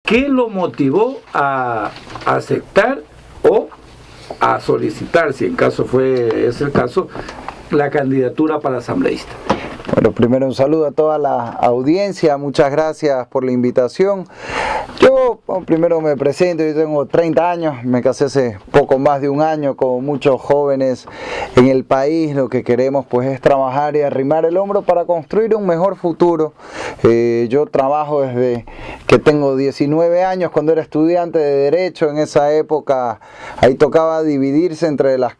¿qué lo motivó a aceptar o a solicitar, si en caso es el caso, la candidatura para asambleísta? Bueno, primero un saludo a toda la audiencia, muchas gracias por la invitación. Yo primero me presento, yo tengo 30 años, me casé hace poco más de un año, como muchos jóvenes en el país. Lo que queremos pues es trabajar y arrimar el hombro para construir un mejor futuro. Yo trabajo desde que tengo 19 años, cuando era estudiante de Derecho. En esa época ahí tocaba dividirse entre las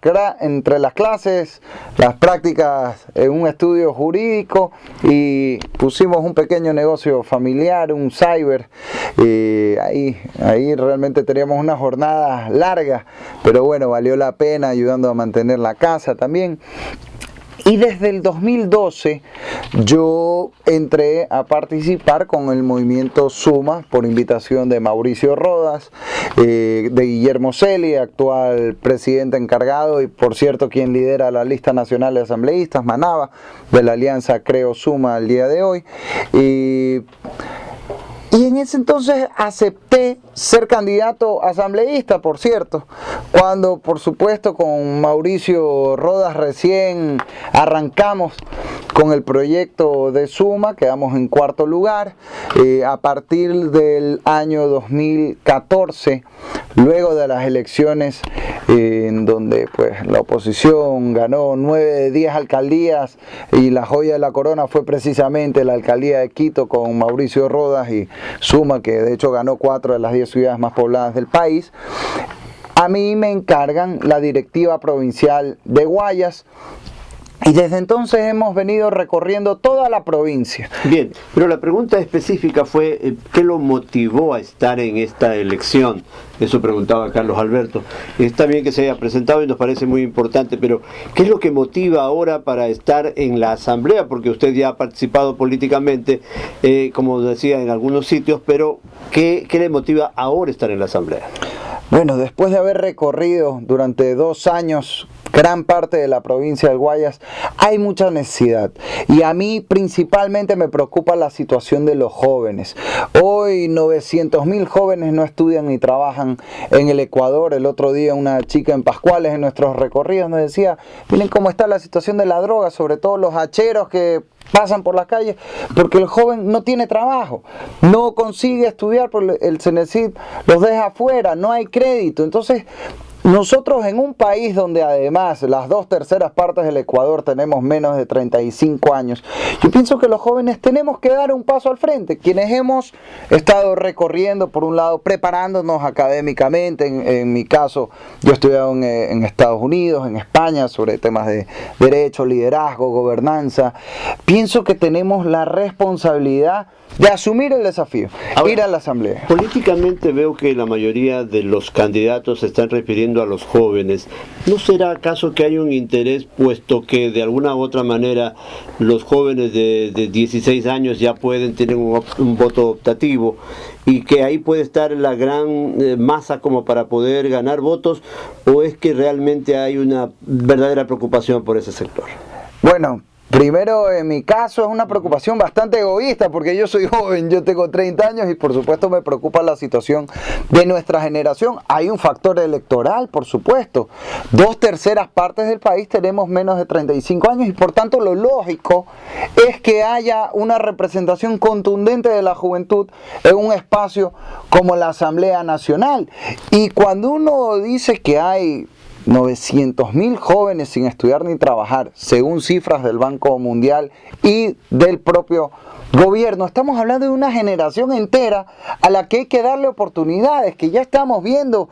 clases, las prácticas en un estudio jurídico, y pusimos un pequeño negocio familiar, un cyber. Ahí realmente teníamos una jornada larga, pero bueno, valió la pena, ayudando a mantener la casa también. Y desde el 2012 yo entré a participar con el movimiento Suma por invitación de Mauricio Rodas, de Guillermo Celi, actual presidente encargado y por cierto quien lidera la lista nacional de asambleístas, Manaba, de la alianza Creo Suma al día de hoy. Y en ese entonces acepté ser candidato asambleísta, por cierto, cuando por supuesto con Mauricio Rodas recién arrancamos con el proyecto de Suma, quedamos en cuarto lugar. A partir del año 2014, luego de las elecciones en donde pues la oposición ganó 9 de 10 alcaldías y la joya de la corona fue precisamente la alcaldía de Quito con Mauricio Rodas y Suma, que de hecho ganó 4 de las 10 ciudades más pobladas del país. A mí me encargan la directiva provincial de Guayas. Y desde entonces hemos venido recorriendo toda la provincia. Bien, pero la pregunta específica fue, ¿qué lo motivó a estar en esta elección? Eso preguntaba Carlos Alberto. Está bien que se haya presentado y nos parece muy importante, pero ¿qué es lo que motiva ahora para estar en la asamblea? Porque usted ya ha participado políticamente, como decía, en algunos sitios, pero ¿qué le motiva ahora estar en la asamblea? Bueno, después de haber recorrido durante 2 años gran parte de la provincia del Guayas, hay mucha necesidad. Y a mí principalmente me preocupa la situación de los jóvenes. Hoy 900.000 jóvenes no estudian ni trabajan en el Ecuador. El otro día una chica en Pascuales, en nuestros recorridos, nos decía, miren cómo está la situación de la droga, sobre todo los hacheros que pasan por las calles, porque el joven no tiene trabajo, no consigue estudiar, porque el CENESID los deja afuera, no hay crédito. Entonces, nosotros en un país donde además las 2/3 partes del Ecuador tenemos menos de 35 años, yo pienso que los jóvenes tenemos que dar un paso al frente. Quienes hemos estado recorriendo, por un lado, preparándonos académicamente, en mi caso, yo he estudiado en Estados Unidos, en España, sobre temas de derecho, liderazgo, gobernanza. Pienso que tenemos la responsabilidad de asumir el desafío, ahora, ir a la asamblea. Políticamente veo que la mayoría de los candidatos se están refiriendo a los jóvenes. ¿No será acaso que hay un interés, puesto que de alguna u otra manera los jóvenes de 16 años ya pueden tener un voto optativo y que ahí puede estar la gran masa como para poder ganar votos, o es que realmente hay una verdadera preocupación por ese sector? Bueno, primero, en mi caso, es una preocupación bastante egoísta porque yo soy joven, yo tengo 30 años y por supuesto me preocupa la situación de nuestra generación. Hay un factor electoral, por supuesto. 2/3 partes del país tenemos menos de 35 años y por tanto lo lógico es que haya una representación contundente de la juventud en un espacio como la Asamblea Nacional. Y cuando uno dice que hay 900.000 jóvenes sin estudiar ni trabajar, según cifras del Banco Mundial y del propio gobierno, estamos hablando de una generación entera a la que hay que darle oportunidades, que ya estamos viendo,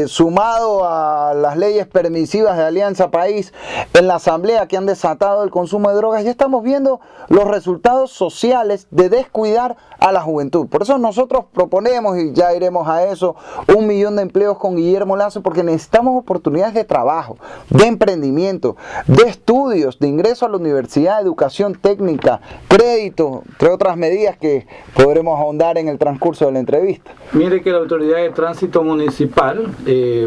sumado a las leyes permisivas de Alianza País en la asamblea que han desatado el consumo de drogas, ya estamos viendo los resultados sociales de descuidar a la juventud. Por eso nosotros proponemos, y ya iremos a eso, 1 millón de empleos con Guillermo Lazo, porque necesitamos oportunidades de trabajo, de emprendimiento, de estudios, de ingreso a la universidad, educación técnica, crédito, entre otras medidas que podremos ahondar en el transcurso de la entrevista. Mire que la Autoridad de Tránsito Municipal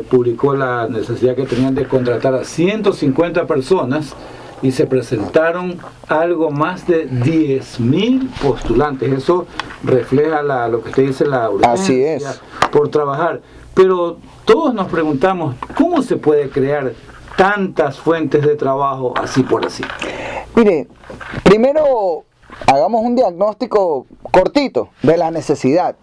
publicó la necesidad que tenían de contratar a 150 personas y se presentaron algo más de 10.000 postulantes. Eso refleja lo que usted dice, la urgencia Así es. por trabajar. Pero todos nos preguntamos, ¿cómo se puede crear tantas fuentes de trabajo así por así? Mire, primero hagamos un diagnóstico cortito de la necesidad.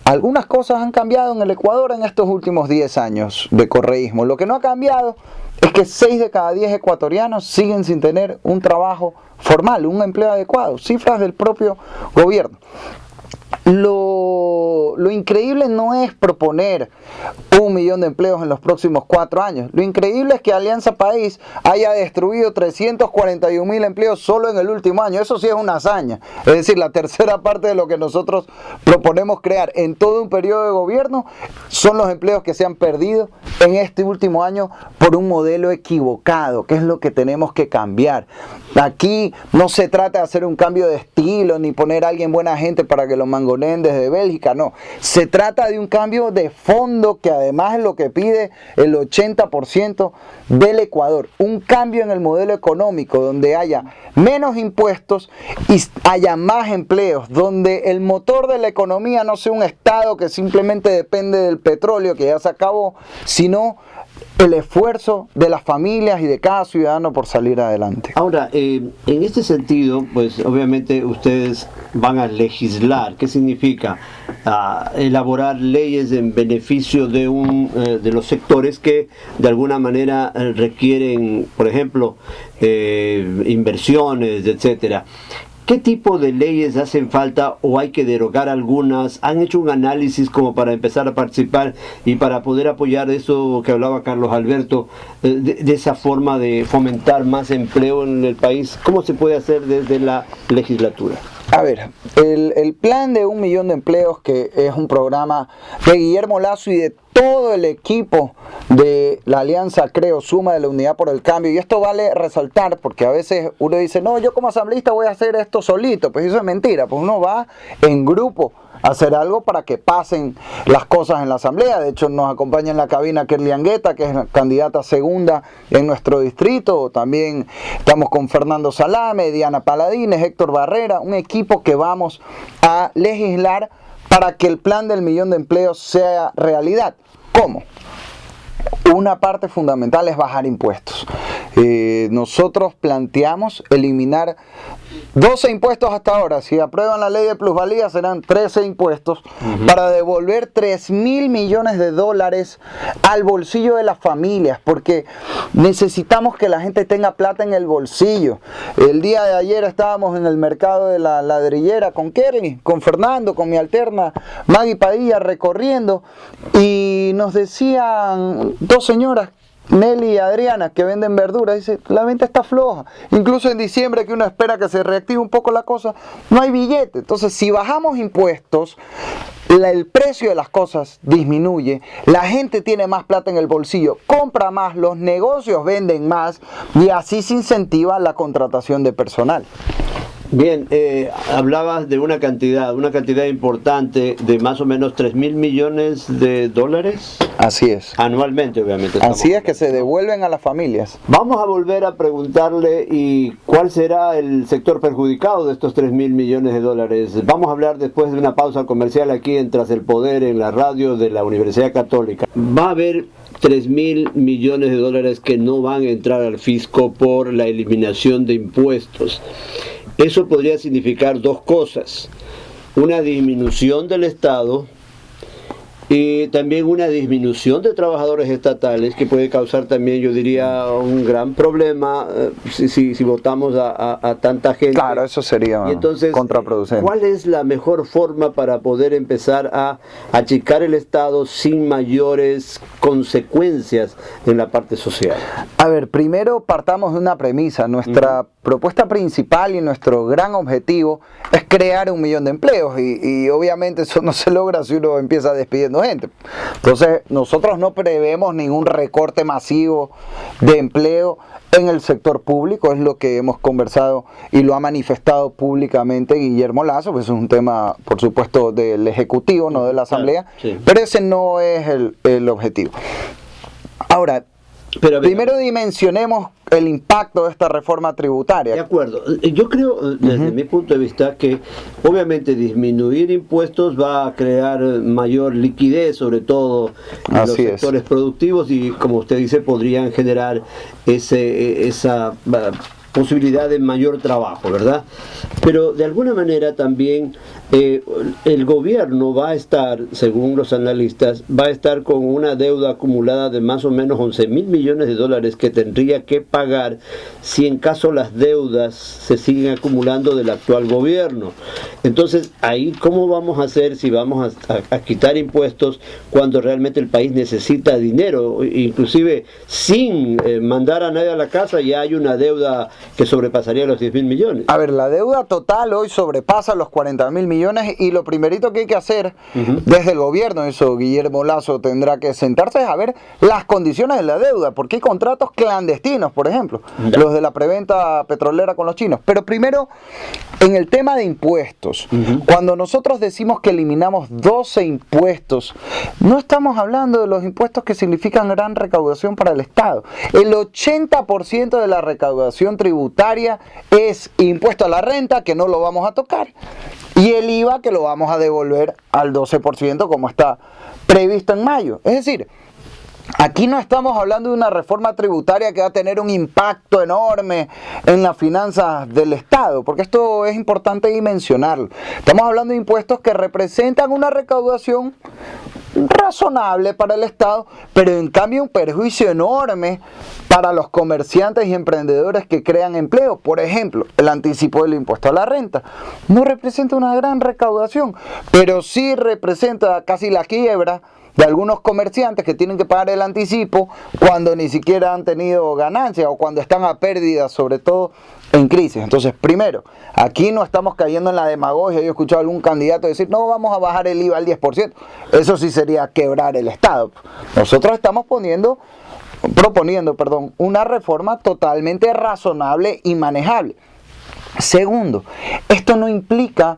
Algunas cosas han cambiado en el Ecuador en estos últimos 10 años de correísmo. Lo que no ha cambiado es que 6 de cada 10 ecuatorianos siguen sin tener un trabajo formal, un empleo adecuado. Cifras del propio gobierno. Lo increíble no es proponer 1 millón de empleos en los próximos 4 años. Lo increíble es que Alianza País haya destruido 341.000 empleos solo en el último año. Eso sí es una hazaña. Es decir, la tercera parte de lo que nosotros proponemos crear en todo un periodo de gobierno son los empleos que se han perdido en este último año por un modelo equivocado, que es lo que tenemos que cambiar. Aquí no se trata de hacer un cambio de estilo ni poner a alguien buena gente para que lo mangoneen desde Bélgica, no. Se trata de un cambio de fondo que además es lo que pide el 80% del Ecuador. Un cambio en el modelo económico donde haya menos impuestos y haya más empleos, donde el motor de la economía no sea un Estado que simplemente depende del petróleo que ya se acabó, sino el esfuerzo de las familias y de cada ciudadano por salir adelante. Ahora, en este sentido, pues obviamente ustedes van a legislar. ¿Qué significa? Elaborar leyes en beneficio de los sectores que de alguna manera requieren, por ejemplo, inversiones, etcétera. ¿Qué tipo de leyes hacen falta o hay que derogar algunas? ¿Han hecho un análisis como para empezar a participar y para poder apoyar eso que hablaba Carlos Alberto, de esa forma de fomentar más empleo en el país? ¿Cómo se puede hacer desde la legislatura? A ver, el plan de 1 millón de empleos, que es un programa de Guillermo Lasso y de todo el equipo de la Alianza Creo Suma de la Unidad por el Cambio, y esto vale resaltar porque a veces uno dice, no, yo como asambleísta voy a hacer esto solito, pues eso es mentira, pues uno va en grupo a hacer algo para que pasen las cosas en la asamblea. De hecho nos acompaña en la cabina Kerly Angueta, que es la candidata segunda en nuestro distrito. También estamos con Fernando Salame, Diana Paladines, Héctor Barrera, un equipo que vamos a legislar para que el plan del 1 millón de empleos sea realidad. ¿Cómo? Una parte fundamental es bajar impuestos. Nosotros planteamos eliminar 12 impuestos hasta ahora. Si aprueban la ley de plusvalía serán 13 impuestos para devolver 3.000 millones de dólares al bolsillo de las familias, porque necesitamos que la gente tenga plata en el bolsillo. El día de ayer estábamos en el mercado de la ladrillera con Kerly, con Fernando, con mi alterna Maggie Padilla, recorriendo, y nos decían dos señoras, Nelly y Adriana, que venden verduras, dice, la venta está floja. Incluso en diciembre, que uno espera que se reactive un poco la cosa, no hay billete. Entonces, si bajamos impuestos, el precio de las cosas disminuye, la gente tiene más plata en el bolsillo, compra más, los negocios venden más, y así se incentiva la contratación de personal. Bien, hablabas de una cantidad importante de más o menos 3.000 millones de dólares. Así es. Anualmente, obviamente. Así es, que se devuelven a las familias. Vamos a volver a preguntarle y cuál será el sector perjudicado de estos 3.000 millones de dólares. Vamos a hablar después de una pausa comercial aquí en Tras el Poder, en la radio de la Universidad Católica. Va a haber 3.000 millones de dólares que no van a entrar al fisco por la eliminación de impuestos. Eso podría significar dos cosas: una disminución del Estado y también una disminución de trabajadores estatales, que puede causar también, yo diría, un gran problema si votamos a tanta gente. Claro, eso sería contraproducente. ¿Cuál es la mejor forma para poder empezar a achicar el Estado sin mayores consecuencias en la parte social? A ver, primero partamos de una premisa. Nuestra propuesta principal y nuestro gran objetivo es crear 1 millón de empleos, y obviamente eso no se logra si uno empieza despidiendo gente. Entonces nosotros no prevemos ningún recorte masivo de empleo en el sector público, es lo que hemos conversado y lo ha manifestado públicamente Guillermo Lasso, pues es un tema por supuesto del Ejecutivo, no de la Asamblea, sí. Pero ese no es el objetivo. Ahora, Pero primero dimensionemos el impacto de esta reforma tributaria. De acuerdo. Yo creo, desde mi punto de vista, que obviamente disminuir impuestos va a crear mayor liquidez, sobre todo en los sectores productivos, y como usted dice, podrían generar esa posibilidad de mayor trabajo, ¿verdad? Pero de alguna manera también el gobierno va a estar, según los analistas, va a estar con una deuda acumulada de más o menos 11.000 millones de dólares que tendría que pagar si en caso las deudas se siguen acumulando del actual gobierno. Entonces, ahí, ¿cómo vamos a hacer si vamos a quitar impuestos cuando realmente el país necesita dinero? Inclusive, sin mandar a nadie a la casa, ya hay una deuda que sobrepasaría los 10.000 millones. A ver, la deuda total hoy sobrepasa los 40.000 millones, y lo primerito que hay que hacer desde el gobierno, eso Guillermo Lasso tendrá que sentarse, es a ver las condiciones de la deuda, porque hay contratos clandestinos, por ejemplo, los de la preventa petrolera con los chinos. Pero primero, en el tema de impuestos, cuando nosotros decimos que eliminamos 12 impuestos, no estamos hablando de los impuestos que significan gran recaudación para el Estado. El 80% de la recaudación tributaria es impuesto a la renta, que no lo vamos a tocar, y el IVA, que lo vamos a devolver al 12% como está previsto en mayo. Es decir, aquí no estamos hablando de una reforma tributaria que va a tener un impacto enorme en las finanzas del Estado, porque esto es importante dimensionarlo. Estamos hablando de impuestos que representan una recaudación razonable para el Estado, pero en cambio un perjuicio enorme para los comerciantes y emprendedores que crean empleo. Por ejemplo, el anticipo del impuesto a la renta no representa una gran recaudación, pero sí representa casi la quiebra de algunos comerciantes que tienen que pagar el anticipo cuando ni siquiera han tenido ganancias o cuando están a pérdida, sobre todo en crisis. Entonces, primero, aquí no estamos cayendo en la demagogia. Yo he escuchado a algún candidato decir, no, vamos a bajar el IVA al 10%. Eso sí sería quebrar el Estado. Nosotros estamos proponiendo una reforma totalmente razonable y manejable. Segundo, esto no implica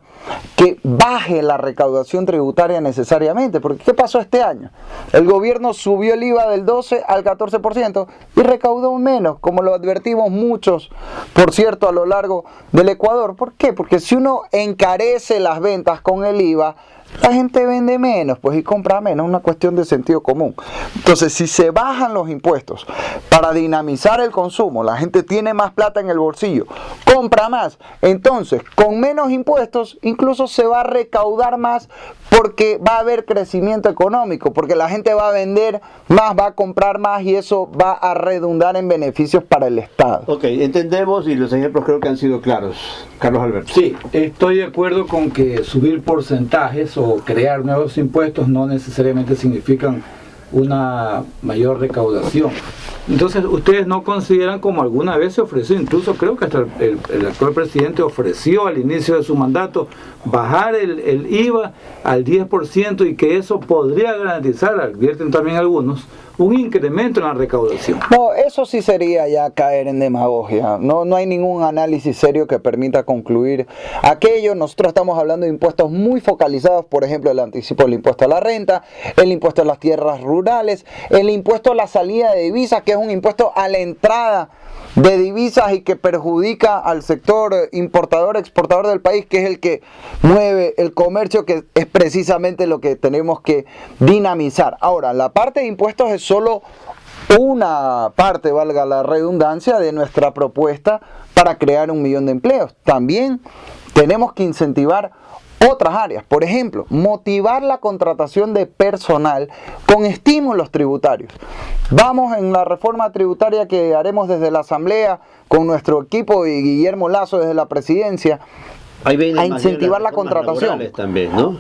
que baje la recaudación tributaria necesariamente, porque ¿qué pasó este año? El gobierno subió el IVA del 12 al 14% y recaudó menos, como lo advertimos muchos, por cierto, a lo largo del Ecuador. ¿Por qué? Porque si uno encarece las ventas con el IVA, la gente vende menos, pues, y compra menos, una cuestión de sentido común. Entonces, si se bajan los impuestos para dinamizar el consumo, la gente tiene más plata en el bolsillo, compra más, entonces, con menos impuestos, incluso se va a recaudar más porque va a haber crecimiento económico, porque la gente va a vender más, va a comprar más y eso va a redundar en beneficios para el Estado. Ok, entendemos y los ejemplos creo que han sido claros. Carlos Alberto. Sí, estoy de acuerdo con que subir porcentajes o crear nuevos impuestos no necesariamente significan una mayor recaudación. Entonces, ¿ustedes no consideran, como alguna vez se ofreció, incluso creo que hasta el actual presidente ofreció al inicio de su mandato, bajar el IVA al 10% y que eso podría garantizar, advierten también algunos, un incremento en la recaudación? No, eso sí sería ya caer en demagogia. No hay ningún análisis serio que permita concluir aquello. Nosotros estamos hablando de impuestos muy focalizados, por ejemplo, el anticipo del impuesto a la renta, el impuesto a las tierras rurales, el impuesto a la salida de divisas, que es un impuesto a la entrada de divisas y que perjudica al sector importador, exportador del país, que es el que mueve el comercio, que es precisamente lo que tenemos que dinamizar. Ahora, la parte de impuestos es solo una parte, valga la redundancia, de nuestra propuesta para crear 1 millón de empleos. También tenemos que incentivar otras áreas, por ejemplo, motivar la contratación de personal con estímulos tributarios. Vamos en la reforma tributaria que haremos desde la Asamblea con nuestro equipo y Guillermo Lasso desde la Presidencia a incentivar la contratación. También, ¿no?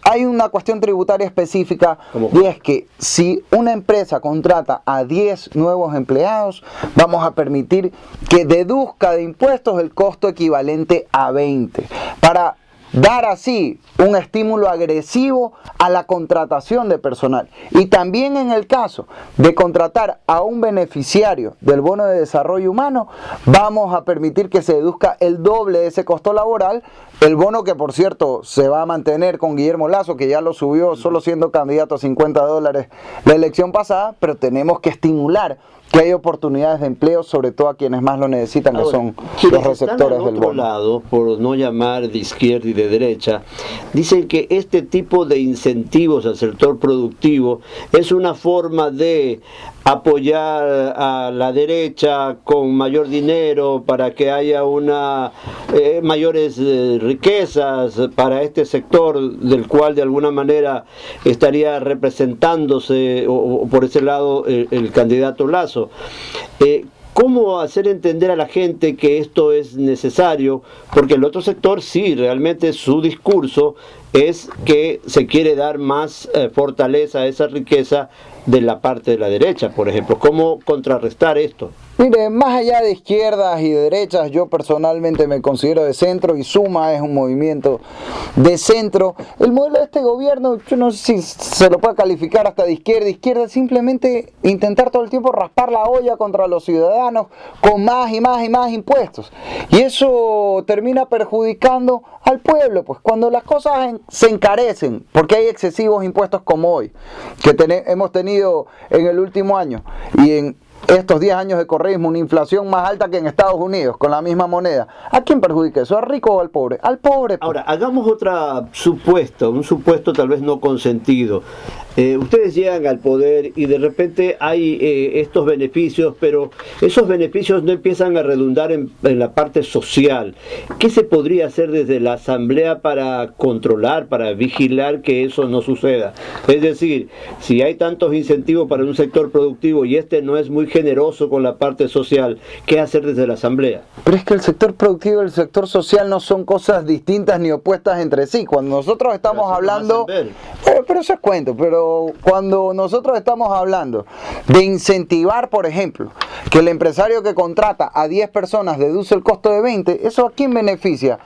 Hay una cuestión tributaria específica y es que si una empresa contrata a 10 nuevos empleados, vamos a permitir que deduzca de impuestos el costo equivalente a 20 para dar así un estímulo agresivo a la contratación de personal. Y también en el caso de contratar a un beneficiario del bono de desarrollo humano, vamos a permitir que se deduzca el doble de ese costo laboral. El bono que, por cierto, se va a mantener con Guillermo Lasso, que ya lo subió solo siendo candidato a $50 la elección pasada, pero tenemos que estimular que hay oportunidades de empleo, sobre todo a quienes más lo necesitan, que son los receptores del bono. Lado, por no llamar de izquierda y de derecha, dicen que este tipo de incentivos al sector productivo es una forma de apoyar a la derecha con mayor dinero para que haya mayores riquezas para este sector del cual de alguna manera estaría representándose o por ese lado el candidato Lasso. ¿Cómo hacer entender a la gente que esto es necesario? Porque el otro sector sí, realmente su discurso es que se quiere dar más fortaleza a esa riqueza de la parte de la derecha, por ejemplo. ¿Cómo contrarrestar esto? Mire, más allá de izquierdas y de derechas, yo personalmente me considero de centro y Suma es un movimiento de centro. El modelo de este gobierno, yo no sé si se lo puede calificar hasta de izquierda, simplemente intentar todo el tiempo raspar la olla contra los ciudadanos con más y más y más impuestos. Y eso termina perjudicando al pueblo, pues cuando las cosas se encarecen, porque hay excesivos impuestos como hoy, que hemos tenido en el último año y en estos 10 años de correísmo, una inflación más alta que en Estados Unidos, con la misma moneda. ¿A quién perjudica eso? ¿Al rico o al pobre? Al pobre. Ahora, hagamos un supuesto tal vez no consentido. Ustedes llegan al poder y de repente hay estos beneficios, pero esos beneficios no empiezan a redundar en la parte social. ¿Qué se podría hacer desde la Asamblea para controlar, para vigilar que eso no suceda? Es decir, si hay tantos incentivos para un sector productivo y este no es muy generoso con la parte social, ¿qué hacer desde la Asamblea? Pero es que el sector productivo y el sector social no son cosas distintas ni opuestas entre sí. Cuando nosotros estamos hablando... Pero eso es cuento, pero cuando nosotros estamos hablando de incentivar, por ejemplo, que el empresario que contrata a 10 personas deduce el costo de 20, ¿eso a quién beneficia?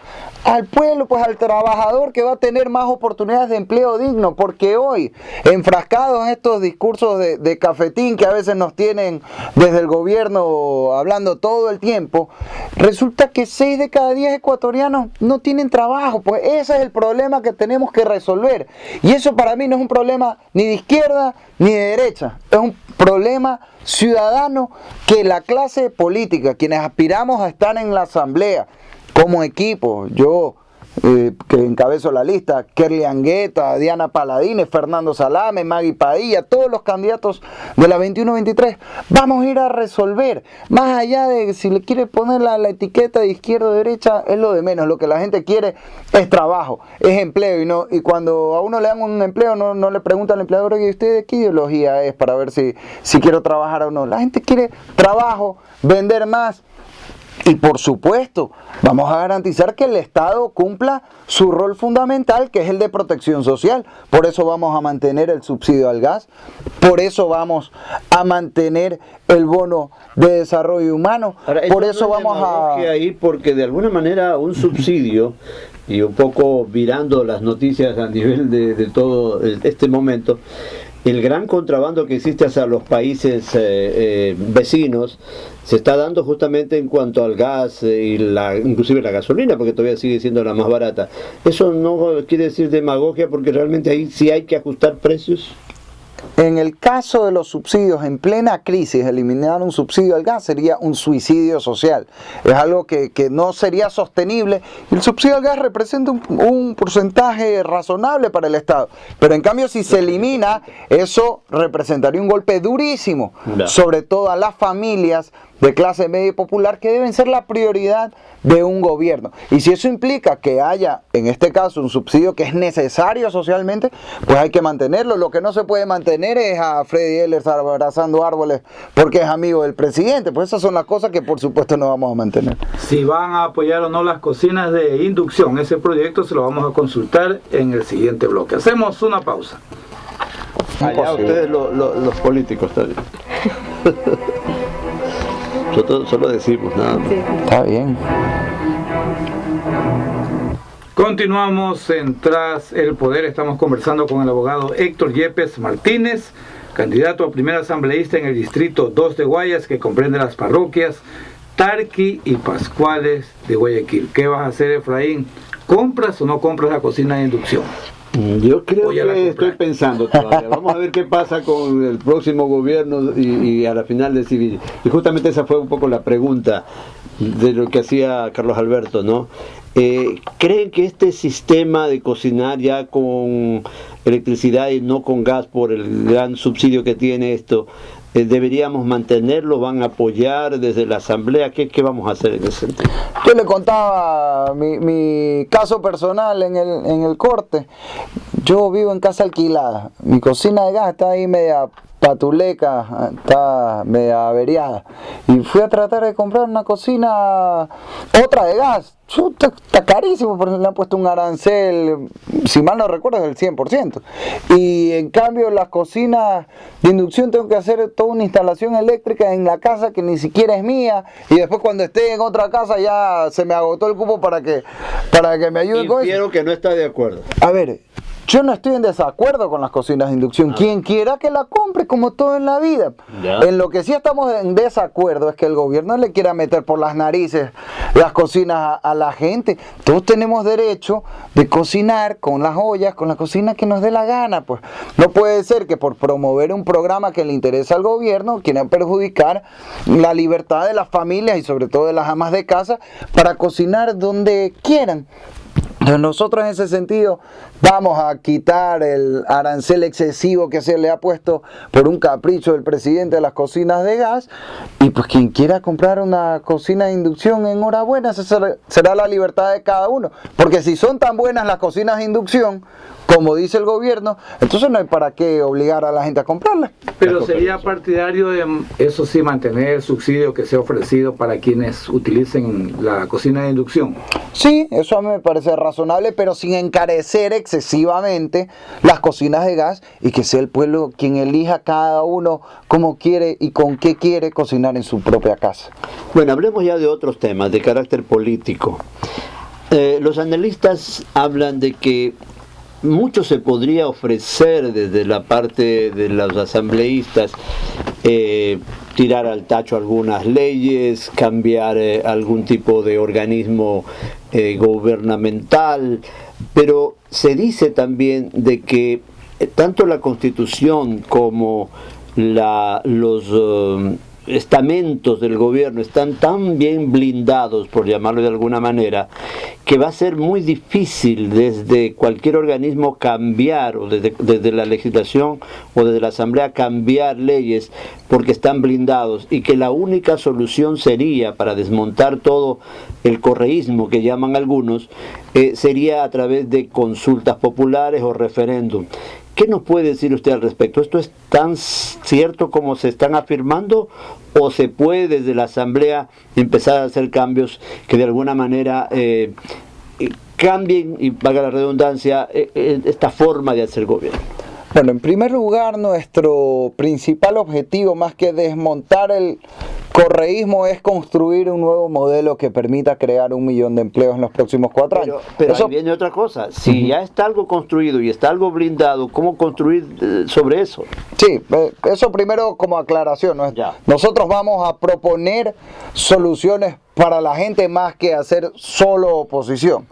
Al pueblo, pues al trabajador que va a tener más oportunidades de empleo digno, porque hoy, enfrascados en estos discursos de cafetín que a veces nos tienen desde el gobierno hablando todo el tiempo, resulta que 6 de cada 10 ecuatorianos no tienen trabajo. Pues ese es el problema que tenemos que resolver, y eso para mí no es un problema ni de izquierda ni de derecha, es un problema ciudadano que la clase política, quienes aspiramos a estar en la Asamblea como equipo, yo que encabezo la lista, Kerly Angueta, Diana Paladines, Fernando Salame, Maggie Padilla, todos los candidatos de la 21-23, vamos a ir a resolver. Más allá de si le quiere poner la etiqueta de izquierda o derecha, es lo de menos. Lo que la gente quiere es trabajo, es empleo, y cuando a uno le dan un empleo no le pregunta al empleador, oye, ¿usted de qué ideología es? Para ver si quiero trabajar o no. La gente quiere trabajo, vender más. Y por supuesto, vamos a garantizar que el Estado cumpla su rol fundamental, que es el de protección social. Por eso vamos a mantener el subsidio al gas, por eso vamos a mantener el bono de desarrollo humano. Ahora, por eso vamos a... ahí porque de alguna manera un subsidio, y un poco virando las noticias a nivel de todo este momento, el gran contrabando que existe hacia los países vecinos se está dando justamente en cuanto al gas y inclusive la gasolina, porque todavía sigue siendo la más barata. Eso no quiere decir demagogia, porque realmente ahí sí hay que ajustar precios. En el caso de los subsidios, en plena crisis, eliminar un subsidio al gas sería un suicidio social. Es algo que no sería sostenible. El subsidio al gas representa un porcentaje razonable para el Estado. Pero en cambio, si se elimina, eso representaría un golpe durísimo, sobre todo a las familias de clase media y popular, que deben ser la prioridad de un gobierno. Y si eso implica que haya, en este caso, un subsidio que es necesario socialmente, pues hay que mantenerlo. Lo que no se puede mantener es a Freddy Ehlers abrazando árboles porque es amigo del presidente. Pues esas son las cosas que por supuesto no vamos a mantener. Si van a apoyar o no las cocinas de inducción, ese proyecto se lo vamos a consultar en el siguiente bloque. Hacemos una pausa. Allá ustedes los políticos también. Solo decimos nada más. Está bien. Continuamos en Tras el Poder. Estamos conversando con el abogado Héctor Yepes Martínez, candidato a primer asambleísta en el distrito 2 de Guayas, que comprende las parroquias Tarqui y Pascuales de Guayaquil. ¿Qué vas a hacer, Efraín? ¿Compras o no compras la cocina de inducción? Yo creo que estoy pensando todavía. Vamos a ver qué pasa con el próximo gobierno y a la final decidir. Y justamente esa fue un poco la pregunta de lo que hacía Carlos Alberto, ¿no? ¿Creen que este sistema de cocinar ya con electricidad y no con gas por el gran subsidio que tiene esto, deberíamos mantenerlo? ¿Van a apoyar desde la asamblea? ¿Qué vamos a hacer en ese sentido? Yo le contaba mi caso personal en el corte. Yo vivo en casa alquilada. Mi cocina de gas está ahí media patuleca, está media averiada. Y fui a tratar de comprar una cocina, otra de gas. Está carísimo, porque le han puesto un arancel, si mal no recuerdo, del 100%. Y en cambio las cocinas de inducción tengo que hacer toda una instalación eléctrica en la casa que ni siquiera es mía. Y después cuando esté en otra casa ya se me agotó el cupo para que me ayuden con eso. Infiero que no está de acuerdo. A ver, yo no estoy en desacuerdo con las cocinas de inducción. Quien quiera que la compre, como todo en la vida. Ya. En lo que sí estamos en desacuerdo es que el gobierno le quiera meter por las narices las cocinas a la gente. Todos tenemos derecho de cocinar con las ollas, con la cocina que nos dé la gana. Pues no puede ser que por promover un programa que le interesa al gobierno quieran perjudicar la libertad de las familias y sobre todo de las amas de casa para cocinar donde quieran. Nosotros en ese sentido vamos a quitar el arancel excesivo que se le ha puesto por un capricho del presidente de las cocinas de gas, y pues quien quiera comprar una cocina de inducción, enhorabuena, esa será la libertad de cada uno, porque si son tan buenas las cocinas de inducción como dice el gobierno, entonces no hay para qué obligar a la gente a comprarla. Pero sería partidario de, eso sí, mantener el subsidio que se ha ofrecido para quienes utilicen la cocina de inducción. Sí, eso a mí me parece razonable, pero sin encarecer excesivamente las cocinas de gas, y que sea el pueblo quien elija cada uno cómo quiere y con qué quiere cocinar en su propia casa. Bueno, hablemos ya de otros temas de carácter político. Los analistas hablan de que mucho se podría ofrecer desde la parte de los asambleístas, tirar al tacho algunas leyes, cambiar algún tipo de organismo gubernamental, pero se dice también de que tanto la Constitución como los estamentos del gobierno están tan bien blindados, por llamarlo de alguna manera, que va a ser muy difícil desde cualquier organismo cambiar, o desde la legislación o desde la asamblea cambiar leyes, porque están blindados, y que la única solución sería, para desmontar todo el correísmo que llaman algunos, sería a través de consultas populares o referéndum. ¿Qué nos puede decir usted al respecto? ¿Esto es tan cierto como se están afirmando, o se puede desde la asamblea empezar a hacer cambios que de alguna manera cambien, y valga la redundancia, esta forma de hacer gobierno? Bueno, en primer lugar, nuestro principal objetivo, más que desmontar el correísmo, es construir un nuevo modelo que permita crear 1 millón de empleos en los próximos 4 años. Pero ahí viene otra cosa. Si ya está algo construido y está algo blindado, ¿cómo construir sobre eso? Sí, eso primero como aclaración, ¿no? Nosotros vamos a proponer soluciones para la gente más que hacer solo oposición.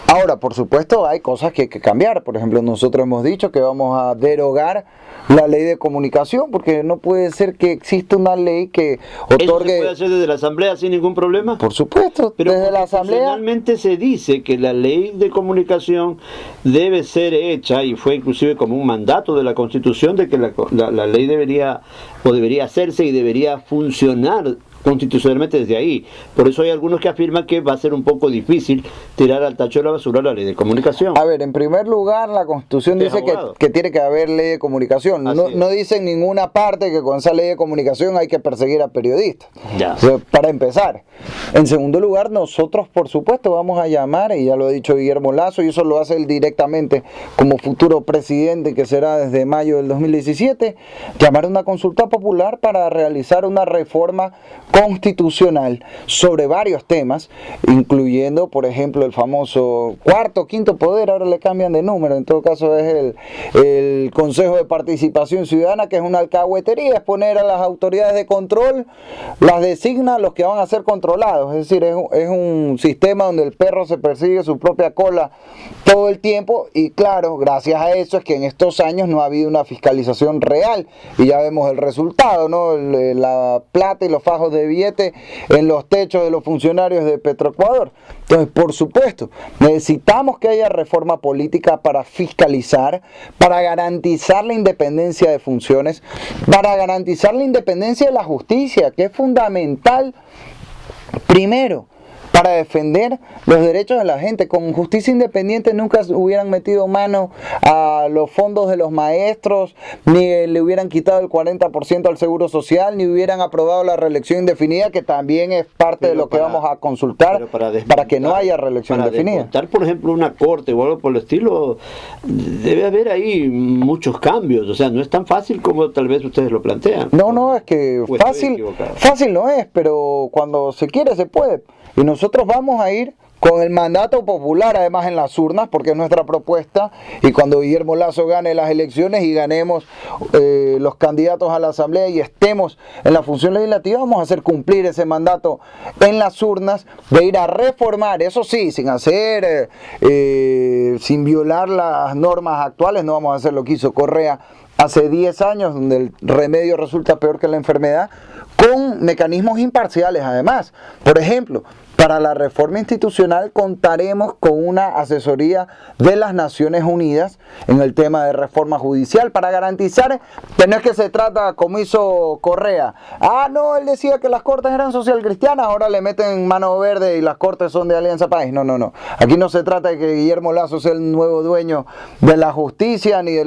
Ahora, por supuesto, hay cosas que hay que cambiar. Por ejemplo, nosotros hemos dicho que vamos a derogar la ley de comunicación, porque no puede ser que exista una ley que otorgue... ¿Eso se puede hacer desde la asamblea sin ningún problema? Por supuesto, pero desde la asamblea... Finalmente se dice que la ley de comunicación debe ser hecha, y fue inclusive como un mandato de la Constitución, de que la ley debería hacerse y debería funcionar constitucionalmente desde ahí. Por eso hay algunos que afirman que va a ser un poco difícil tirar al tacho de la basura la ley de comunicación. A ver, en primer lugar, la Constitución dice que tiene que haber ley de comunicación. No dice en ninguna parte que con esa ley de comunicación hay que perseguir a periodistas. O sea, para empezar. En segundo lugar, nosotros, por supuesto, vamos a llamar, y ya lo ha dicho Guillermo Lasso, y eso lo hace él directamente como futuro presidente, que será desde mayo del 2017, llamar a una consulta popular para realizar una reforma constitucional sobre varios temas, incluyendo, por ejemplo, el famoso cuarto, quinto poder, ahora le cambian de número, en todo caso es el Consejo de Participación Ciudadana, que es una alcahuetería, es poner a las autoridades de control, las designa los que van a ser controlados, es decir, es un sistema donde el perro se persigue su propia cola todo el tiempo, y claro, gracias a eso es que en estos años no ha habido una fiscalización real, y ya vemos el resultado, ¿no? La plata y los fajos de billete en los techos de los funcionarios de Petroecuador. Entonces, por supuesto, necesitamos que haya reforma política para fiscalizar, para garantizar la independencia de funciones, para garantizar la independencia de la justicia, que es fundamental, primero, para defender los derechos de la gente. Con justicia independiente nunca hubieran metido mano a los fondos de los maestros, ni le hubieran quitado el 40% al seguro social, ni hubieran aprobado la reelección indefinida, que también es parte de lo que vamos a consultar para que no haya reelección indefinida. Para desmontar, por ejemplo, una corte o algo por el estilo, debe haber ahí muchos cambios. O sea, no es tan fácil como tal vez ustedes lo plantean. No, es que fácil no es, pero cuando se quiere se puede. Y nosotros vamos a ir con el mandato popular, además en las urnas, porque es nuestra propuesta, y cuando Guillermo Lasso gane las elecciones y ganemos los candidatos a la Asamblea y estemos en la función legislativa, vamos a hacer cumplir ese mandato en las urnas, de ir a reformar, eso sí, sin violar las normas actuales. No vamos a hacer lo que hizo Correa hace 10 años, donde el remedio resulta peor que la enfermedad, con mecanismos imparciales además. Por ejemplo, para la reforma institucional contaremos con una asesoría de las Naciones Unidas en el tema de reforma judicial, para garantizar que no es que se trata como hizo Correa. No, él decía que las cortes eran social cristianas, ahora le meten mano verde y las cortes son de Alianza País. No. Aquí no se trata de que Guillermo Lasso sea el nuevo dueño de la justicia ni de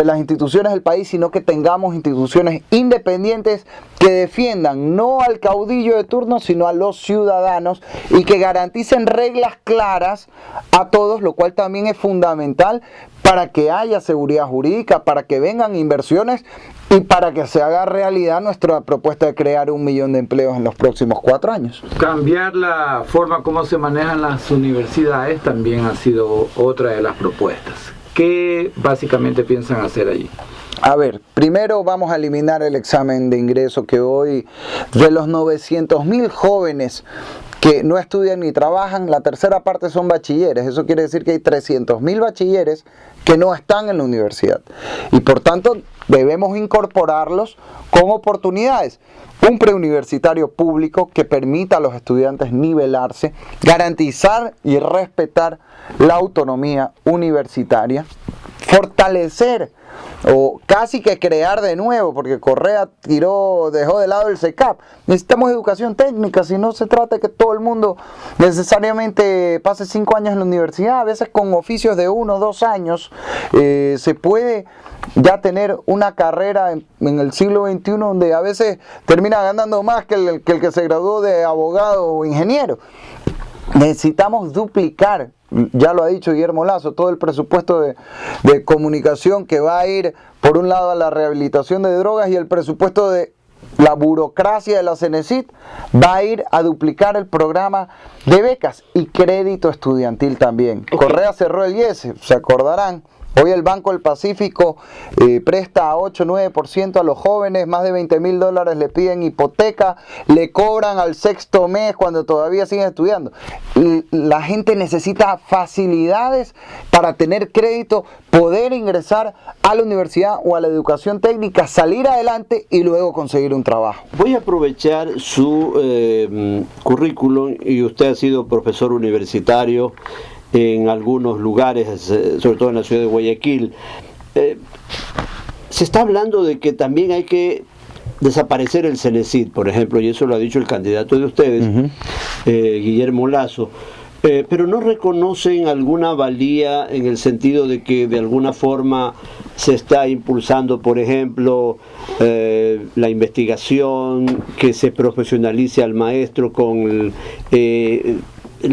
las instituciones del país, sino que tengamos instituciones independientes que defiendan no al caudillo de turno, sino a los ciudadanos, y que garanticen reglas claras a todos, lo cual también es fundamental para que haya seguridad jurídica, para que vengan inversiones y para que se haga realidad nuestra propuesta de crear 1 millón de empleos en los próximos 4 años. Cambiar la forma como se manejan las universidades también ha sido otra de las propuestas. ¿Qué básicamente piensan hacer allí? A ver, primero vamos a eliminar el examen de ingreso, que hoy, de los 900.000 jóvenes que no estudian ni trabajan, la tercera parte son bachilleres. Eso quiere decir que hay 300.000 bachilleres que no están en la universidad, y por tanto debemos incorporarlos con oportunidades. Un preuniversitario público que permita a los estudiantes nivelarse, garantizar y respetar la autonomía universitaria, fortalecer o casi que crear de nuevo, porque Correa dejó de lado el CECAP. Necesitamos educación técnica, si no se trata de que todo el mundo necesariamente pase 5 años en la universidad. A veces con oficios de 1 o 2 años se puede ya tener una carrera en el siglo XXI, donde a veces termina ganando más que el que se graduó de abogado o ingeniero. Necesitamos duplicar, ya lo ha dicho Guillermo Lasso, todo el presupuesto de comunicación, que va a ir por un lado a la rehabilitación de drogas, y el presupuesto de la burocracia de la CENESID va a ir a duplicar el programa de becas y crédito estudiantil también. Correa cerró el IES, se acordarán. Hoy el Banco del Pacífico presta a 8-9% a los jóvenes, más de $20,000 le piden hipoteca, le cobran al 6º mes cuando todavía siguen estudiando. La gente necesita facilidades para tener crédito, poder ingresar a la universidad o a la educación técnica, salir adelante y luego conseguir un trabajo. Voy a aprovechar su currículum, y usted ha sido profesor universitario en algunos lugares, sobre todo en la ciudad de Guayaquil. Se está hablando de que también hay que desaparecer el CENESID, por ejemplo, y eso lo ha dicho el candidato de ustedes, Guillermo Lasso, pero no reconocen alguna valía en el sentido de que de alguna forma se está impulsando, por ejemplo, la investigación, que se profesionalice al maestro con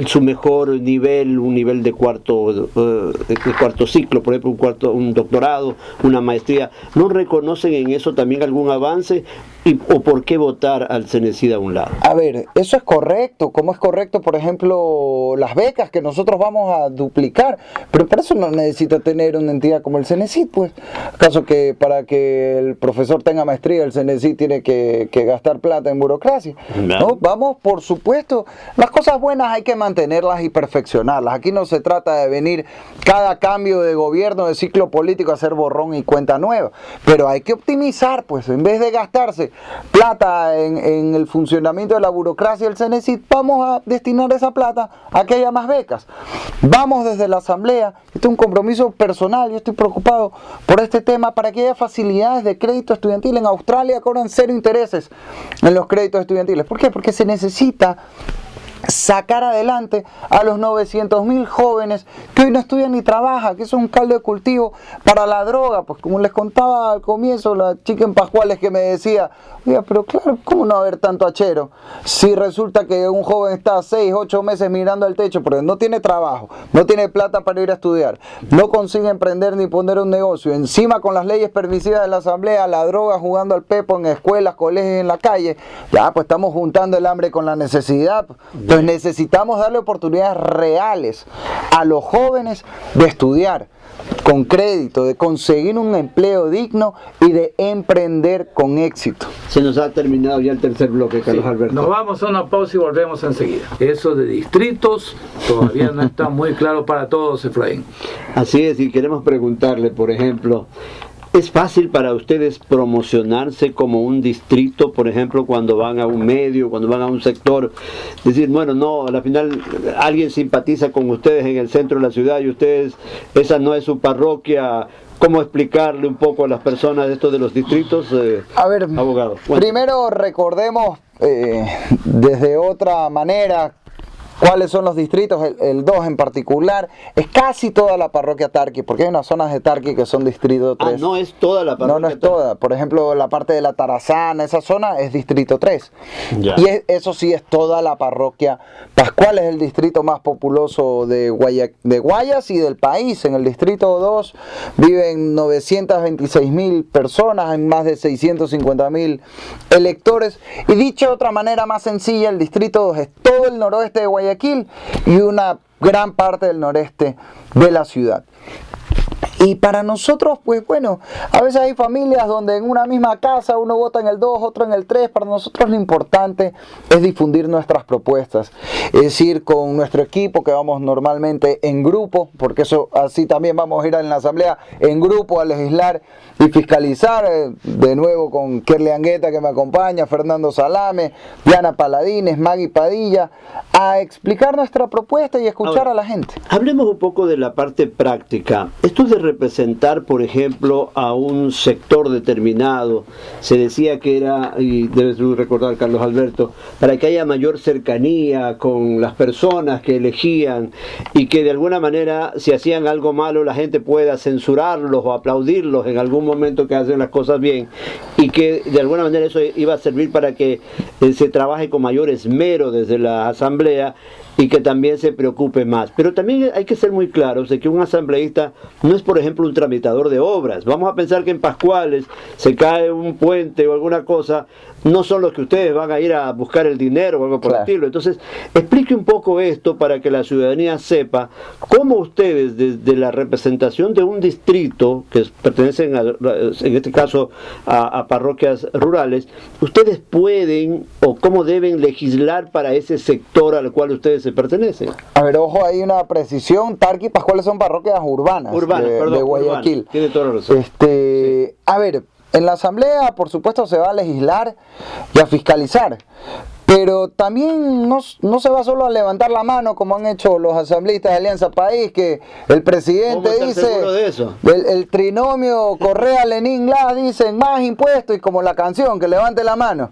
su mejor nivel, un nivel de cuarto ciclo, por ejemplo, un doctorado, una maestría. ¿No reconocen en eso también algún avance? o por qué votar al Cenecid a un lado? A ver, eso es correcto. ¿Cómo es correcto, por ejemplo, las becas que nosotros vamos a duplicar? Pero para eso no necesita tener una entidad como el Cenecid, pues. ¿Acaso que para que el profesor tenga maestría, el Cenecid tiene que gastar plata en burocracia? ¿No? Vamos, por supuesto, las cosas buenas hay que mantenerlas y perfeccionarlas. Aquí no se trata de venir cada cambio de gobierno, de ciclo político, a hacer borrón y cuenta nueva. Pero hay que optimizar, pues, en vez de gastarse plata en el funcionamiento de la burocracia del Cenecid, vamos a destinar esa plata a que haya más becas. Vamos desde la Asamblea, este es un compromiso personal, yo estoy preocupado por este tema, para que haya facilidades de crédito estudiantil. En Australia cobran 0 intereses en los créditos estudiantiles. ¿Por qué? Porque se necesita sacar adelante a los 900.000 jóvenes que hoy no estudian ni trabajan, que eso es un caldo de cultivo para la droga. Pues como les contaba al comienzo, la chica en Pascuales que me decía, oiga, pero claro, ¿cómo no va a haber tanto hachero? Si resulta que un joven está 6, 8 meses mirando al techo porque no tiene trabajo, no tiene plata para ir a estudiar, no consigue emprender ni poner un negocio, encima con las leyes permisivas de la Asamblea, la droga jugando al pepo en escuelas, colegios, en la calle, ya pues estamos juntando el hambre con la necesidad. Entonces necesitamos darle oportunidades reales a los jóvenes de estudiar con crédito, de conseguir un empleo digno y de emprender con éxito. Se nos ha terminado ya el tercer bloque, Carlos Alberto. Nos vamos a una pausa y volvemos enseguida. Eso de distritos todavía no está muy claro para todos, Efraín. Así es, y queremos preguntarle, por ejemplo, ¿es fácil para ustedes promocionarse como un distrito, por ejemplo, cuando van a un medio, cuando van a un sector? Decir, bueno, no, al final alguien simpatiza con ustedes en el centro de la ciudad y ustedes, esa no es su parroquia. ¿Cómo explicarle un poco a las personas esto de los distritos, a ver, abogado? Primero recordemos desde otra manera cuáles son los distritos. El 2 en particular es casi toda la parroquia Tarqui, porque hay unas zonas de Tarqui que son distrito 3. No es toda la parroquia. No es toda. Por ejemplo, la parte de la Tarazana, esa zona es distrito 3. Ya. Y eso sí es toda la parroquia Pascual, es el distrito más populoso de Guayas y del país. En el distrito 2 viven 926.000 personas, hay más de 650.000 electores. Y dicho de otra manera más sencilla, el distrito 2 es todo el noroeste de Guayaquil y una gran parte del noreste de la ciudad. Y para nosotros, pues bueno, a veces hay familias donde en una misma casa uno vota en el 2, otro en el 3. Para nosotros lo importante es difundir nuestras propuestas, es decir, con nuestro equipo que vamos normalmente en grupo, porque eso así también vamos a ir en la asamblea en grupo a legislar y fiscalizar, de nuevo con Kerly Angueta que me acompaña, Fernando Salame, Diana Paladines, Maggie Padilla, a explicar nuestra propuesta y escuchar ahora a la gente. Hablemos un poco de la parte práctica. Esto de representar, por ejemplo, a un sector determinado, se decía que era, y debes recordar, Carlos Alberto, para que haya mayor cercanía con las personas que elegían y que de alguna manera, si hacían algo malo, la gente pueda censurarlos o aplaudirlos en algún momento que hacen las cosas bien, y que de alguna manera eso iba a servir para que se trabaje con mayor esmero desde la asamblea y que también se preocupe más. Pero también hay que ser muy claros de que un asambleísta no es, por ejemplo, un tramitador de obras. Vamos a pensar que en Pascuales se cae un puente o alguna cosa, no son los que ustedes van a ir a buscar el dinero o algo por el estilo. Entonces, explique un poco esto para que la ciudadanía sepa cómo ustedes, desde la representación de un distrito, que pertenecen, en este caso, a parroquias rurales, ustedes pueden o cómo deben legislar para ese sector al cual ustedes se pertenecen. A ver, ojo, hay una precisión. Tarqui y Pascuales son parroquias urbanas de Guayaquil. Urbana. Tiene toda la razón. Sí. A ver, en la asamblea, por supuesto, se va a legislar y a fiscalizar. Pero también no se va solo a levantar la mano como han hecho los asambleístas de Alianza País, que el presidente dice, de eso? El trinomio Correa-Lenin-Las dicen más impuestos, y como la canción, que levante la mano.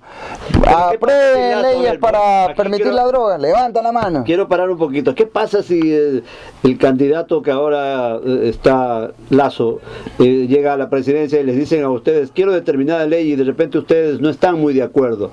Aprueben leyes para permitir la droga, levanta la mano. Quiero parar un poquito. ¿Qué pasa si el candidato que ahora está Lazo llega a la presidencia y les dicen a ustedes, quiero determinada ley, y de repente ustedes no están muy de acuerdo?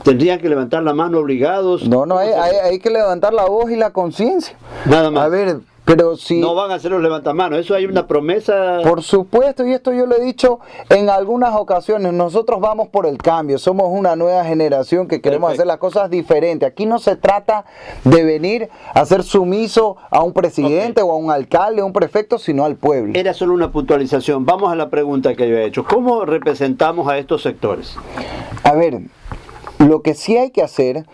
¿Tendrían que levantar la mano obligados? No, hay que levantar la voz y la conciencia. Nada más. A ver, Pero si no van a hacer los levantamanos, eso hay una promesa. por supuesto, y esto yo lo he dicho en algunas ocasiones, nosotros vamos por el cambio, somos una nueva generación que queremos Perfecto. hacer las cosas diferentes. Aquí no se trata de venir a ser sumiso a un presidente o a un alcalde, a un prefecto, sino al pueblo. Era solo una puntualización. Vamos a la pregunta que yo he hecho. ¿Cómo representamos a estos sectores? A ver, lo que sí hay que hacer,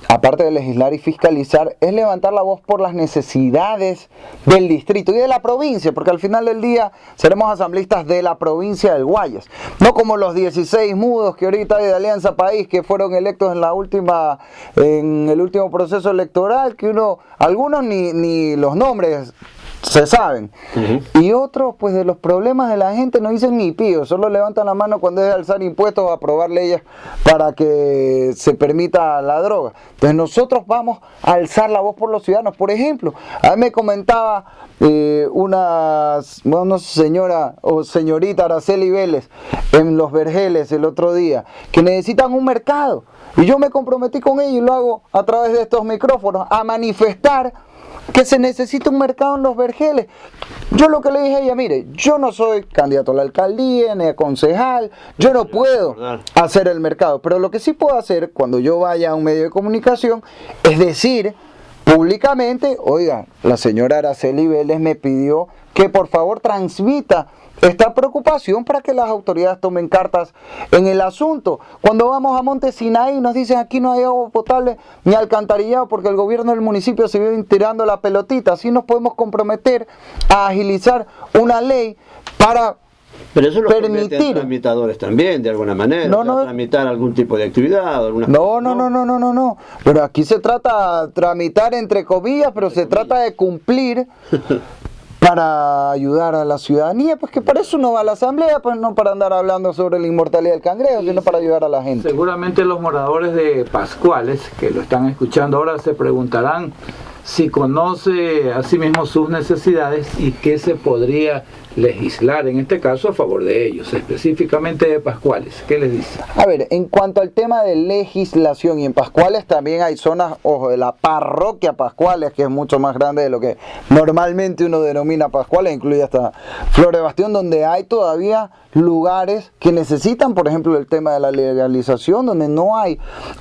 aparte de legislar y fiscalizar, es levantar la voz por las necesidades del distrito y de la provincia, porque al final del día seremos asambleístas de la provincia del Guayas, no como los 16 mudos que ahorita hay de Alianza País, que fueron electos en el último proceso electoral, que algunos ni los nombres se saben. Y otros, pues de los problemas de la gente no dicen ni pío, solo levantan la mano cuando es de alzar impuestos o aprobar leyes para que se permita la droga. Entonces nosotros vamos a alzar la voz por los ciudadanos. Por ejemplo, a mí me comentaba una señora o señorita Araceli Vélez en Los Vergeles el otro día, que necesitan un mercado. Y yo me comprometí con ella y lo hago a través de estos micrófonos, a manifestar que se necesita un mercado en Los Vergeles. Yo lo que le dije a ella, mire, yo no soy candidato a la alcaldía, ni a concejal, yo no puedo hacer el mercado, pero lo que sí puedo hacer cuando yo vaya a un medio de comunicación es decir públicamente, oiga, la señora Araceli Vélez me pidió que por favor transmita esta preocupación para que las autoridades tomen cartas en el asunto. Cuando vamos a Monte Sinaí nos dicen aquí no hay agua potable ni alcantarillado porque el gobierno del municipio se vive tirando la pelotita. Así nos podemos comprometer a agilizar una ley para Pero eso lo permitir permiten tramitadores también, de alguna manera. No, o sea, no. tramitar algún tipo de actividad. No. Pero aquí se trata de tramitar entre comillas, pero se trata de cumplir para ayudar a la ciudadanía, pues que para eso no va a la asamblea, pues no para andar hablando sobre la inmortalidad del cangrejo, sino para ayudar a la gente. Seguramente los moradores de Pascuales que lo están escuchando ahora se preguntarán si conoce a sí mismo sus necesidades y qué se podría legislar, en este caso a favor de ellos, específicamente de Pascuales. ¿Qué les dice? A ver, en cuanto al tema de legislación, y en Pascuales también hay zonas, ojo, de la parroquia Pascuales, que es mucho más grande de lo que normalmente uno denomina Pascuales, incluye hasta Flores Bastión, donde hay todavía lugares que necesitan, por ejemplo, el tema de la legalización, donde no hay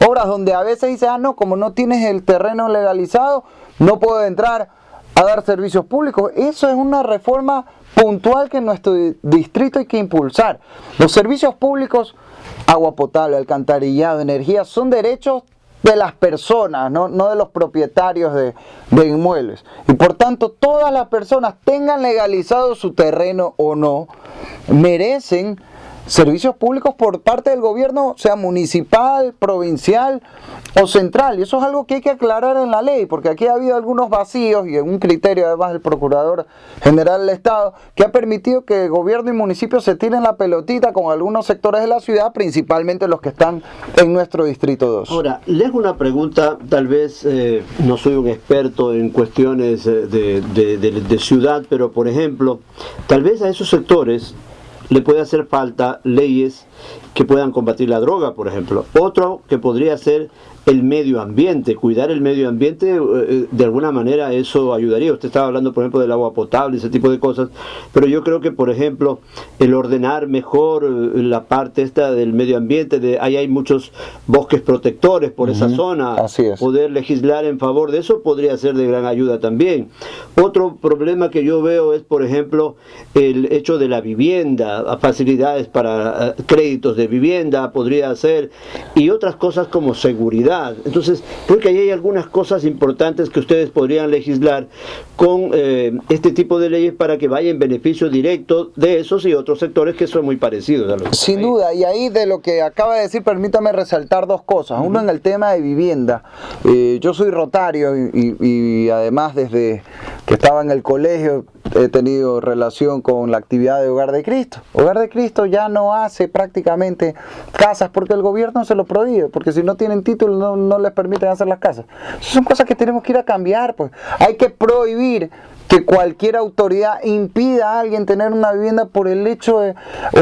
obras, donde a veces dice, no, como no tienes el terreno legalizado, no puedo entrar a dar servicios públicos. Eso es una reforma puntual que en nuestro distrito hay que impulsar. Los servicios públicos, agua potable, alcantarillado, energía, son derechos de las personas, no de los propietarios de inmuebles. Y por tanto, todas las personas, tengan legalizado su terreno o no, merecen servicios públicos por parte del gobierno, sea municipal, provincial o central. Y eso es algo que hay que aclarar en la ley, porque aquí ha habido algunos vacíos y un criterio además del Procurador General del Estado que ha permitido que el gobierno y municipio se tiren la pelotita con algunos sectores de la ciudad, principalmente los que están en nuestro Distrito 2. Ahora, les hago una pregunta, tal vez no soy un experto en cuestiones de ciudad, pero por ejemplo, tal vez a esos sectores le puede hacer falta leyes que puedan combatir la droga, por ejemplo. Otro que podría ser el medio ambiente, cuidar el medio ambiente, de alguna manera eso ayudaría. Usted estaba hablando, por ejemplo, del agua potable, ese tipo de cosas, pero yo creo que, por ejemplo, el ordenar mejor la parte esta del medio ambiente, ahí hay muchos bosques protectores por esa zona, Así es. poder legislar en favor de eso podría ser de gran ayuda también. Otro problema que yo veo es, por ejemplo, el hecho de la vivienda, facilidades para créditos de vivienda podría ser, y otras cosas como seguridad. Entonces, creo que ahí hay algunas cosas importantes que ustedes podrían legislar con este tipo de leyes para que vaya en beneficio directo de esos y otros sectores que son muy parecidos a los. Sin duda, y ahí de lo que acaba de decir, permítame resaltar dos cosas. Uno, en el tema de vivienda. Yo soy rotario y además desde que estaba en el colegio he tenido relación con la actividad de Hogar de Cristo. Hogar de Cristo ya no hace prácticamente casas porque el gobierno se lo prohíbe, porque si no tienen título no les permiten hacer las casas. Son cosas que tenemos que ir a cambiar, pues. Hay que prohibir que cualquier autoridad impida a alguien tener una vivienda por el hecho de,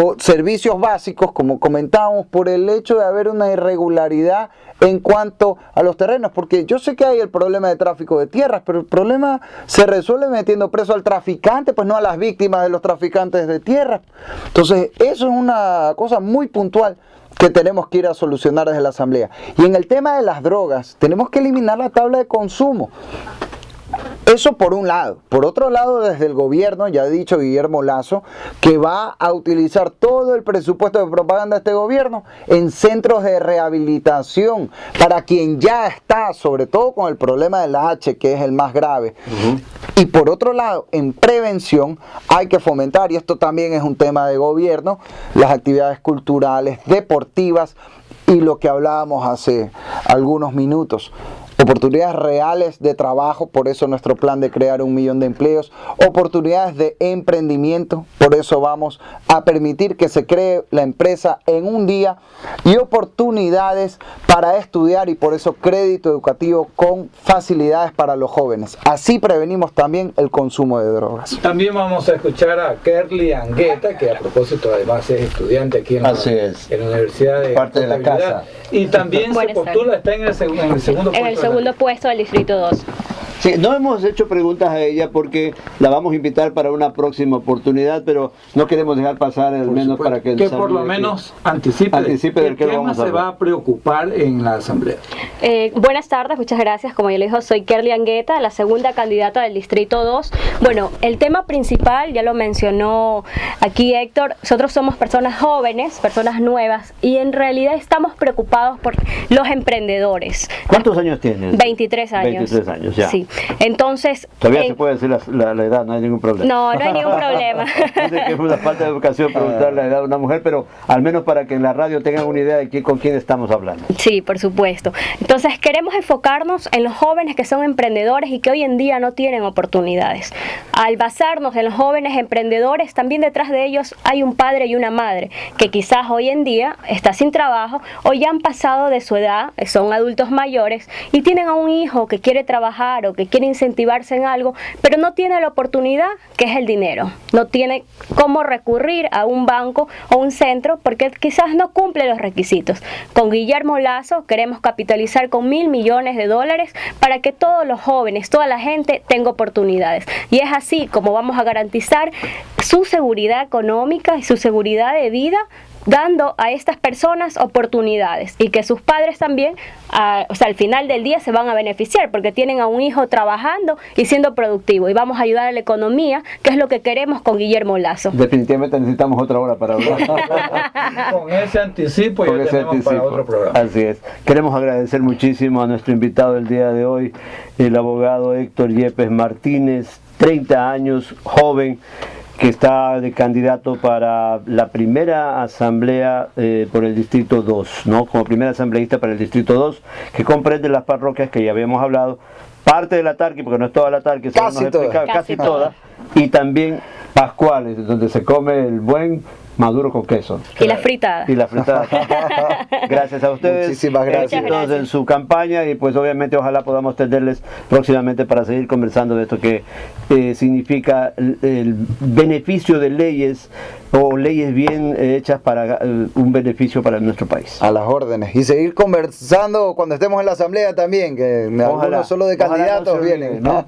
o servicios básicos, como comentábamos, por el hecho de haber una irregularidad en cuanto a los terrenos, porque yo sé que hay el problema de tráfico de tierras, pero el problema se resuelve metiendo preso al traficante, pues no a las víctimas de los traficantes de tierras. Entonces, eso es una cosa muy puntual que tenemos que ir a solucionar desde la Asamblea. Y en el tema de las drogas, tenemos que eliminar la tabla de consumo. Eso por un lado. Por otro lado, desde el gobierno, ya ha dicho Guillermo Lasso, que va a utilizar todo el presupuesto de propaganda de este gobierno en centros de rehabilitación para quien ya está, sobre todo con el problema de la H, que es el más grave. Y por otro lado, en prevención hay que fomentar, y esto también es un tema de gobierno, las actividades culturales, deportivas y lo que hablábamos hace algunos minutos. Oportunidades reales de trabajo, por eso nuestro plan de crear 1 millón de empleos, oportunidades de emprendimiento, por eso vamos a permitir que se cree la empresa en un día, y oportunidades para estudiar, y por eso crédito educativo con facilidades para los jóvenes. Así prevenimos también el consumo de drogas. También vamos a escuchar a Kerly Angueta, que a propósito además es estudiante aquí en la Universidad de parte de la casa. Y también se postula, está en el segundo puesto. Segundo puesto del Distrito 2. Sí, no hemos hecho preguntas a ella porque la vamos a invitar para una próxima oportunidad, pero no queremos dejar pasar al menos para que... Que por lo menos anticipe del que tema se va a preocupar en la Asamblea. Buenas tardes, muchas gracias. Como ya le dijo, soy Kerly Angueta, la segunda candidata del Distrito 2. Bueno, el tema principal, ya lo mencionó aquí Héctor, nosotros somos personas jóvenes, personas nuevas, y en realidad estamos preocupados por los emprendedores. ¿Cuántos años tienes? 23 años. 23 años, ya. Sí. Entonces... Todavía se puede decir la edad, no hay ningún problema. No hay ningún problema. Yo sé que es una falta de educación preguntar la edad de una mujer, pero al menos para que en la radio tengan una idea de con quién estamos hablando. Sí, por supuesto. Entonces queremos enfocarnos en los jóvenes que son emprendedores y que hoy en día no tienen oportunidades. Al basarnos en los jóvenes emprendedores, también detrás de ellos hay un padre y una madre que quizás hoy en día está sin trabajo o ya han pasado de su edad, son adultos mayores y tienen a un hijo que quiere trabajar o que quiere incentivarse en algo, pero no tiene la oportunidad, que es el dinero. No tiene cómo recurrir a un banco o un centro porque quizás no cumple los requisitos. Con Guillermo Lasso queremos capitalizar con $1.000 millones para que todos los jóvenes, toda la gente tenga oportunidades. Y es así como vamos a garantizar su seguridad económica y su seguridad de vida, dando a estas personas oportunidades y que sus padres también, al final del día se van a beneficiar porque tienen a un hijo trabajando y siendo productivo y vamos a ayudar a la economía, que es lo que queremos con Guillermo Lasso. Definitivamente necesitamos otra hora para hablar. Con ese anticipo ya tenemos para otro programa. Así es. Queremos agradecer muchísimo a nuestro invitado del día de hoy, el abogado Héctor Yepes Martínez, 30 años, joven, que está de candidato para la primera asamblea por el Distrito 2, ¿no? Como primera asambleísta para el Distrito 2, que comprende las parroquias que ya habíamos hablado, parte de la Tarqui, porque no es toda la Tarqui, casi toda, y también Pascuales, donde se come el buen maduro con queso. Y la fritada. Y la fritada. Gracias a ustedes. Muchísimas gracias. Éxitos en su campaña y pues obviamente ojalá podamos tenerles próximamente para seguir conversando de esto que significa el beneficio de leyes o leyes bien hechas para un beneficio para nuestro país. A las órdenes. Y seguir conversando cuando estemos en la asamblea también, que algunos solo de candidatos vienen, ¿no?